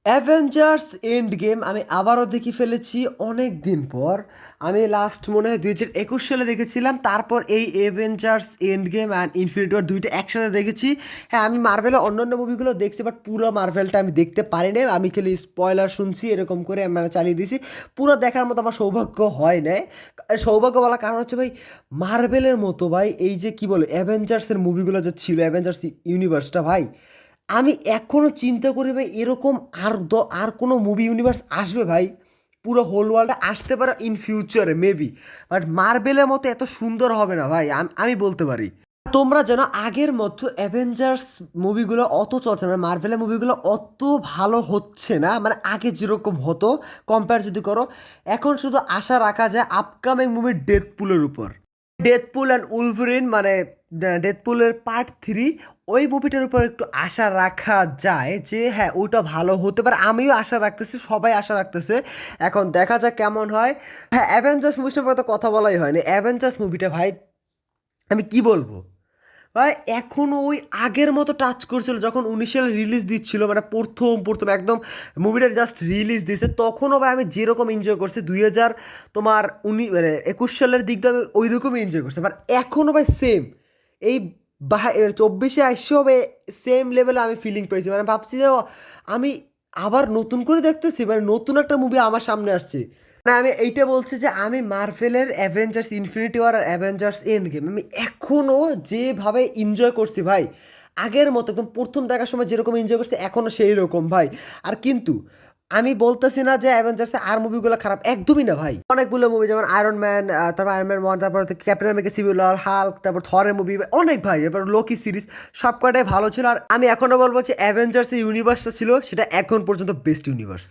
Avengers Endgame আমি আবারও দেখে ফেলেছি অনেক দিন পর। আমি লাস্ট মনে হয় 2021 সালে দেখেছিলাম। তারপর এই Avengers Endgame and Infinity War দুইটা একসাথে দেখেছি। হ্যাঁ, আমি মার্ভেলের অন্যান্য মুভিগুলো দেখছি, বাট পুরো মার্ভেলটা আমি দেখতে পারি না। আমি খালি স্পয়লার শুনছি, এরকম করে আমি চালিয়ে দিয়েছি। পুরো দেখার মতো আমার সৌভাগ্য হয় নাই। সৌভাগ্য বলার কারণ হচ্ছে ভাই, মার্ভেলের মতো ভাই এই যে কি বলে অ্যাভেঞ্জার্সের মুভিগুলো যে ছিল, অ্যাভেঞ্জার্স ইউনিভার্সটা ভাই, আমি এখনও চিন্তা করি ভাই এরকম আর কোনো মুভি ইউনিভার্স আসবে ভাই? পুরো হোল ওয়ার্ল্ডে আসতে পারে ইন ফিউচারে মেবি, বাট মার্বেলের মতো এত সুন্দর হবে না ভাই, আমি বলতে পারি। তোমরা যেন আগের মতো অ্যাভেঞ্জার্স মুভিগুলো অত চলছে না, মার্ভেলের মুভিগুলো অত ভালো হচ্ছে না, মানে আগে যেরকম হতো কম্পেয়ার যদি করো। এখন শুধু আশা রাখা যায় আপকামিং মুভি ডেডপুলের উপর। ডেডপুল অ্যান্ড উলভারিন, মানে ডেডপুলের পার্ট 3, ওই মুভিটার উপর একটু আশা রাখা যায় যে হ্যাঁ ওইটা ভালো হতে পারে। আমিও আশা রাখতেছি, সবাই আশা রাখতেছে। এখন দেখা যাক কেমন হয়। হ্যাঁ, অ্যাভেঞ্জার্স মুভির সম্পর্কে তো কথা বলাই হয়নি। অ্যাভেঞ্জার্স মুভিটা ভাই, আমি কি বলবো ভাই, এখনও ওই আগের মতো টাচ করছিল যখন 19 সালে রিলিজ দিচ্ছিল, মানে প্রথম প্রথম একদম মুভিটা জাস্ট রিলিজ দিয়েছে, তখনও ভাই আমি যেরকম এনজয় করছি 21 সালের দিক দিয়ে আমি ওই রকমই এনজয় করছি। বাট এখনও ভাই সেম এই 24-এ আসছে হবে, সেম লেভেলে আমি ফিলিং পেয়েছি। মানে ভাবছি যে আমি আবার নতুন করে দেখতেছি, মানে নতুন একটা মুভি আমার সামনে আসছে। মানে আমি এইটা বলছি যে আমি মার্ভেলের অ্যাভেঞ্জার্স ইনফিনিটি ওয়ার আর অ্যাভেঞ্জার্স এন্ড গেম আমি এখনও যেভাবে এনজয় করছি ভাই, আগের মতো একদম প্রথম দেখার সময় যেরকম এনজয় করছি এখনও সেই রকম ভাই। আর কিন্তু আমি বলতেছি না যে অ্যাভেঞ্জার্সের আর মুভিগুলো খারাপ, একদমই না ভাই। অনেকগুলো মুভি যেমন আয়রন ম্যান, তারপর আয়রন ম্যান 1, তারপর Captain America Civil War, Hulk, তারপর থরের মুভি অনেক ভাই, এবার লোকি সিরিজ সব কটাই ভালো ছিল। আর আমি এখনও বলবো যে অ্যাভেঞ্জার্স ইউনিভার্সটা ছিল সেটা এখন পর্যন্ত বেস্ট ইউনিভার্স।